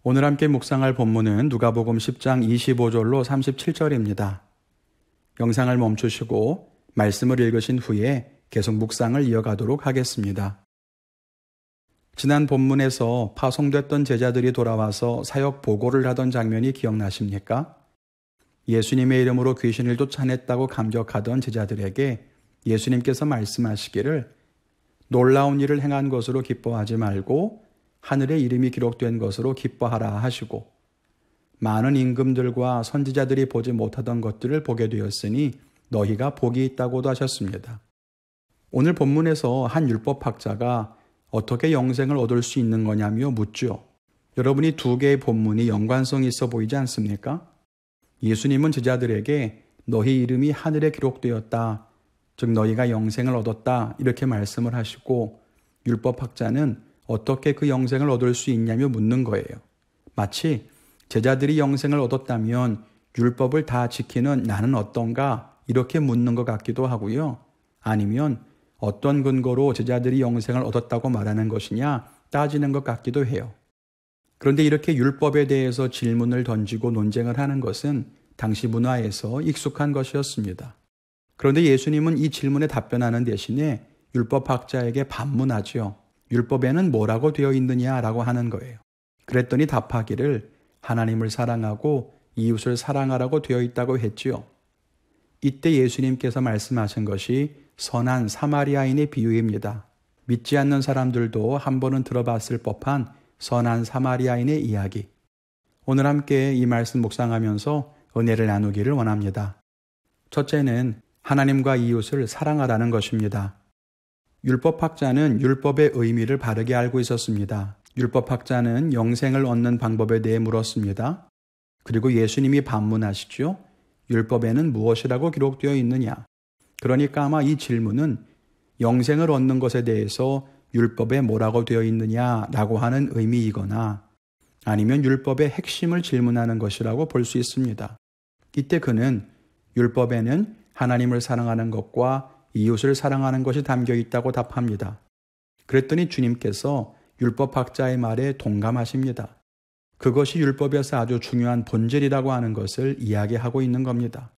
오늘 함께 묵상할 본문은 누가복음 10장 25절로 37절입니다. 영상을 멈추시고 말씀을 읽으신 후에 계속 묵상을 이어가도록 하겠습니다. 지난 본문에서 파송됐던 제자들이 돌아와서 사역 보고를 하던 장면이 기억나십니까? 예수님의 이름으로 귀신을 쫓아냈다고 감격하던 제자들에게 예수님께서 말씀하시기를 놀라운 일을 행한 것으로 기뻐하지 말고 하늘에 이름이 기록된 것으로 기뻐하라 하시고 많은 임금들과 선지자들이 보지 못하던 것들을 보게 되었으니 너희가 복이 있다고도 하셨습니다. 오늘 본문에서 한 율법학자가 어떻게 영생을 얻을 수 있는 거냐며 묻죠. 여러분이 두 개의 본문이 연관성이 있어 보이지 않습니까? 예수님은 제자들에게 너희 이름이 하늘에 기록되었다, 즉 너희가 영생을 얻었다 이렇게 말씀을 하시고 율법학자는 어떻게 그 영생을 얻을 수 있냐며 묻는 거예요. 마치 제자들이 영생을 얻었다면 율법을 다 지키는 나는 어떤가 이렇게 묻는 것 같기도 하고요. 아니면 어떤 근거로 제자들이 영생을 얻었다고 말하는 것이냐 따지는 것 같기도 해요. 그런데 이렇게 율법에 대해서 질문을 던지고 논쟁을 하는 것은 당시 문화에서 익숙한 것이었습니다. 그런데 예수님은 이 질문에 답변하는 대신에 율법학자에게 반문하죠. 율법에는 뭐라고 되어 있느냐라고 하는 거예요. 그랬더니 답하기를 하나님을 사랑하고 이웃을 사랑하라고 되어 있다고 했지요. 이때 예수님께서 말씀하신 것이 선한 사마리아인의 비유입니다. 믿지 않는 사람들도 한 번은 들어봤을 법한 선한 사마리아인의 이야기. 오늘 함께 이 말씀 묵상하면서 은혜를 나누기를 원합니다. 첫째는 하나님과 이웃을 사랑하라는 것입니다. 율법학자는 율법의 의미를 바르게 알고 있었습니다. 율법학자는 영생을 얻는 방법에 대해 물었습니다. 그리고 예수님이 반문하시죠. 율법에는 무엇이라고 기록되어 있느냐? 그러니까 아마 이 질문은 영생을 얻는 것에 대해서 율법에 뭐라고 되어 있느냐라고 하는 의미이거나 아니면 율법의 핵심을 질문하는 것이라고 볼 수 있습니다. 이때 그는 율법에는 하나님을 사랑하는 것과 이웃을 사랑하는 것이 담겨 있다고 답합니다. 그랬더니 주님께서 율법학자의 말에 동감하십니다. 그것이 율법에서 아주 중요한 본질이라고 하는 것을 이야기하고 있는 겁니다.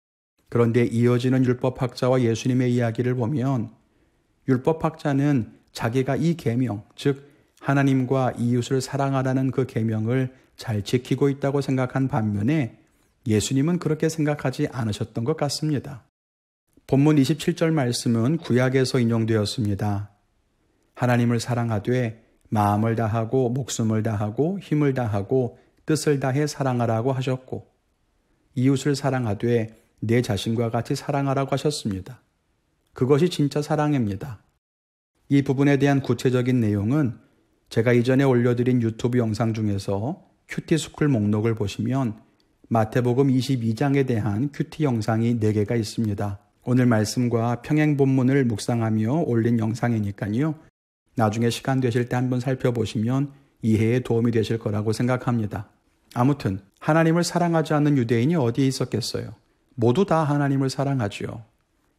그런데 이어지는 율법학자와 예수님의 이야기를 보면 율법학자는 자기가 이 계명, 즉 하나님과 이웃을 사랑하라는 그 계명을 잘 지키고 있다고 생각한 반면에 예수님은 그렇게 생각하지 않으셨던 것 같습니다. 본문 27절 말씀은 구약에서 인용되었습니다. 하나님을 사랑하되 마음을 다하고 목숨을 다하고 힘을 다하고 뜻을 다해 사랑하라고 하셨고 이웃을 사랑하되 내 자신과 같이 사랑하라고 하셨습니다. 그것이 진짜 사랑입니다. 이 부분에 대한 구체적인 내용은 제가 이전에 올려드린 유튜브 영상 중에서 큐티스쿨 목록을 보시면 마태복음 22장에 대한 큐티 영상이 4개가 있습니다. 오늘 말씀과 평행 본문을 묵상하며 올린 영상이니까요. 나중에 시간 되실 때 한번 살펴보시면 이해에 도움이 되실 거라고 생각합니다. 아무튼 하나님을 사랑하지 않는 유대인이 어디에 있었겠어요? 모두 다 하나님을 사랑하지요.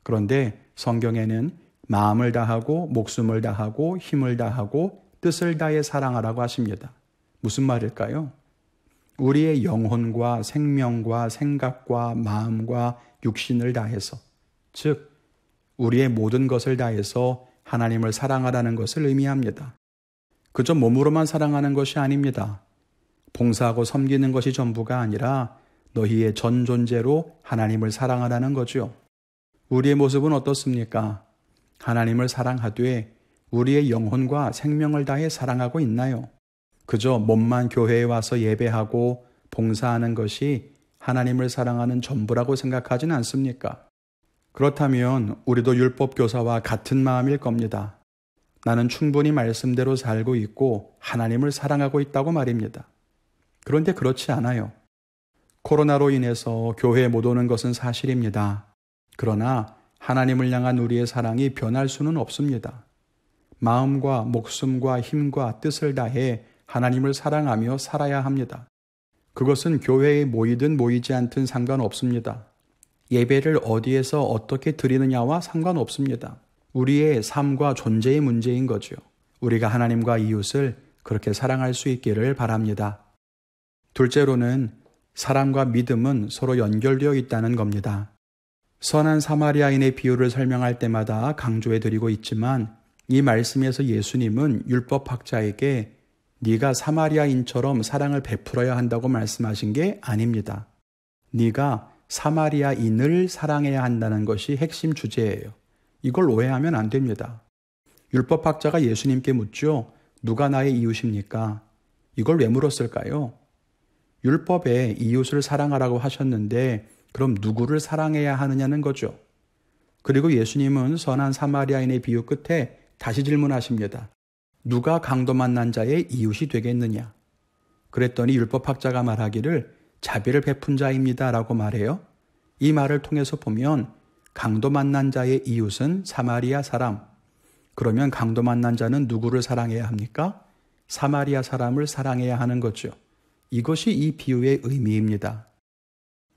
그런데 성경에는 마음을 다하고 목숨을 다하고 힘을 다하고 뜻을 다해 사랑하라고 하십니다. 무슨 말일까요? 우리의 영혼과 생명과 생각과 마음과 육신을 다해서 즉 우리의 모든 것을 다해서 하나님을 사랑하라는 것을 의미합니다. 그저 몸으로만 사랑하는 것이 아닙니다. 봉사하고 섬기는 것이 전부가 아니라 너희의 전 존재로 하나님을 사랑하라는 거죠. 우리의 모습은 어떻습니까? 하나님을 사랑하되 우리의 영혼과 생명을 다해 사랑하고 있나요? 그저 몸만 교회에 와서 예배하고 봉사하는 것이 하나님을 사랑하는 전부라고 생각하진 않습니까? 그렇다면 우리도 율법교사와 같은 마음일 겁니다. 나는 충분히 말씀대로 살고 있고 하나님을 사랑하고 있다고 말입니다. 그런데 그렇지 않아요. 코로나로 인해서 교회에 못 오는 것은 사실입니다. 그러나 하나님을 향한 우리의 사랑이 변할 수는 없습니다. 마음과 목숨과 힘과 뜻을 다해 하나님을 사랑하며 살아야 합니다. 그것은 교회에 모이든 모이지 않든 상관없습니다. 예배를 어디에서 어떻게 드리느냐와 상관없습니다. 우리의 삶과 존재의 문제인 거죠. 우리가 하나님과 이웃을 그렇게 사랑할 수 있기를 바랍니다. 둘째로는 사랑과 믿음은 서로 연결되어 있다는 겁니다. 선한 사마리아인의 비유를 설명할 때마다 강조해 드리고 있지만 이 말씀에서 예수님은 율법학자에게 네가 사마리아인처럼 사랑을 베풀어야 한다고 말씀하신 게 아닙니다. 네가 사마리아인을 사랑해야 한다는 것이 핵심 주제예요. 이걸 오해하면 안 됩니다. 율법학자가 예수님께 묻죠. 누가 나의 이웃입니까? 이걸 왜 물었을까요? 율법에 이웃을 사랑하라고 하셨는데 그럼 누구를 사랑해야 하느냐는 거죠. 그리고 예수님은 선한 사마리아인의 비유 끝에 다시 질문하십니다. 누가 강도 만난 자의 이웃이 되겠느냐? 그랬더니 율법학자가 말하기를 자비를 베푼 자입니다 라고 말해요. 이 말을 통해서 보면 강도 만난 자의 이웃은 사마리아 사람. 그러면 강도 만난 자는 누구를 사랑해야 합니까? 사마리아 사람을 사랑해야 하는 거죠. 이것이 이 비유의 의미입니다.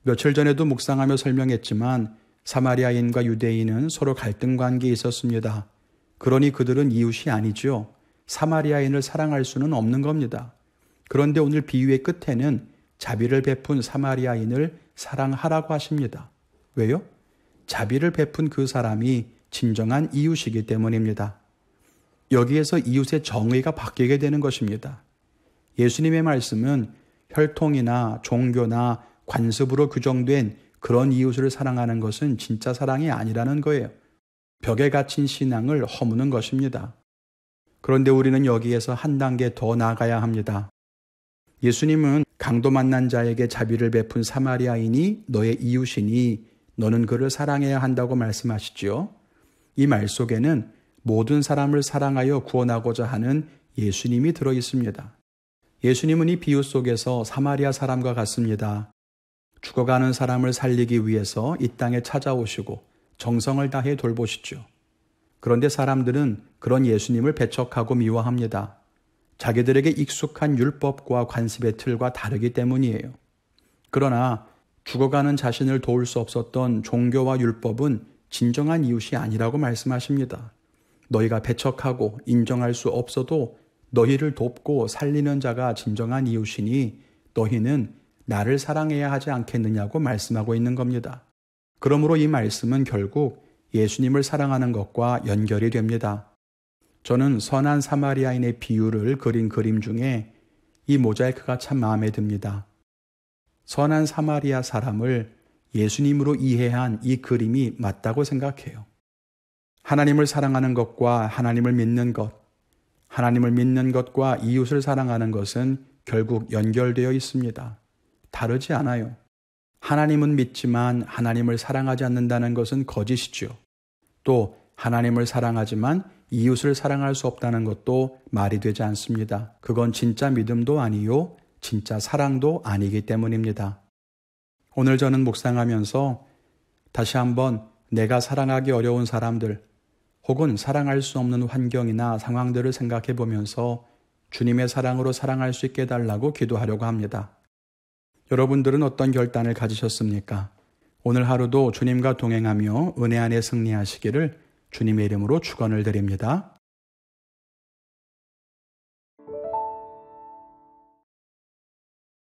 며칠 전에도 묵상하며 설명했지만 사마리아인과 유대인은 서로 갈등 관계에 있었습니다. 그러니 그들은 이웃이 아니죠. 사마리아인을 사랑할 수는 없는 겁니다. 그런데 오늘 비유의 끝에는 자비를 베푼 사마리아인을 사랑하라고 하십니다. 왜요? 자비를 베푼 그 사람이 진정한 이웃이기 때문입니다. 여기에서 이웃의 정의가 바뀌게 되는 것입니다. 예수님의 말씀은 혈통이나 종교나 관습으로 규정된 그런 이웃을 사랑하는 것은 진짜 사랑이 아니라는 거예요. 벽에 갇힌 신앙을 허무는 것입니다. 그런데 우리는 여기에서 한 단계 더 나아가야 합니다. 예수님은 강도 만난 자에게 자비를 베푼 사마리아인이 너의 이웃이니 너는 그를 사랑해야 한다고 말씀하시지요. 이 말 속에는 모든 사람을 사랑하여 구원하고자 하는 예수님이 들어 있습니다. 예수님은 이 비유 속에서 사마리아 사람과 같습니다. 죽어가는 사람을 살리기 위해서 이 땅에 찾아오시고 정성을 다해 돌보시죠. 그런데 사람들은 그런 예수님을 배척하고 미워합니다. 자기들에게 익숙한 율법과 관습의 틀과 다르기 때문이에요. 그러나 죽어가는 자신을 도울 수 없었던 종교와 율법은 진정한 이웃이 아니라고 말씀하십니다. 너희가 배척하고 인정할 수 없어도 너희를 돕고 살리는 자가 진정한 이웃이니 너희는 나를 사랑해야 하지 않겠느냐고 말씀하고 있는 겁니다. 그러므로 이 말씀은 결국 예수님을 사랑하는 것과 연결이 됩니다. 저는 선한 사마리아인의 비유를 그린 그림 중에 이 모자이크가 참 마음에 듭니다. 선한 사마리아 사람을 예수님으로 이해한 이 그림이 맞다고 생각해요. 하나님을 사랑하는 것과 하나님을 믿는 것, 하나님을 믿는 것과 이웃을 사랑하는 것은 결국 연결되어 있습니다. 다르지 않아요. 하나님은 믿지만 하나님을 사랑하지 않는다는 것은 거짓이죠. 또 하나님을 사랑하지만 이웃을 사랑할 수 없다는 것도 말이 되지 않습니다. 그건 진짜 믿음도 아니요, 진짜 사랑도 아니기 때문입니다. 오늘 저는 묵상하면서 다시 한번 내가 사랑하기 어려운 사람들 혹은 사랑할 수 없는 환경이나 상황들을 생각해 보면서 주님의 사랑으로 사랑할 수 있게 해달라고 기도하려고 합니다. 여러분들은 어떤 결단을 가지셨습니까? 오늘 하루도 주님과 동행하며 은혜 안에 승리하시기를 주님의 이름으로 축원을 드립니다.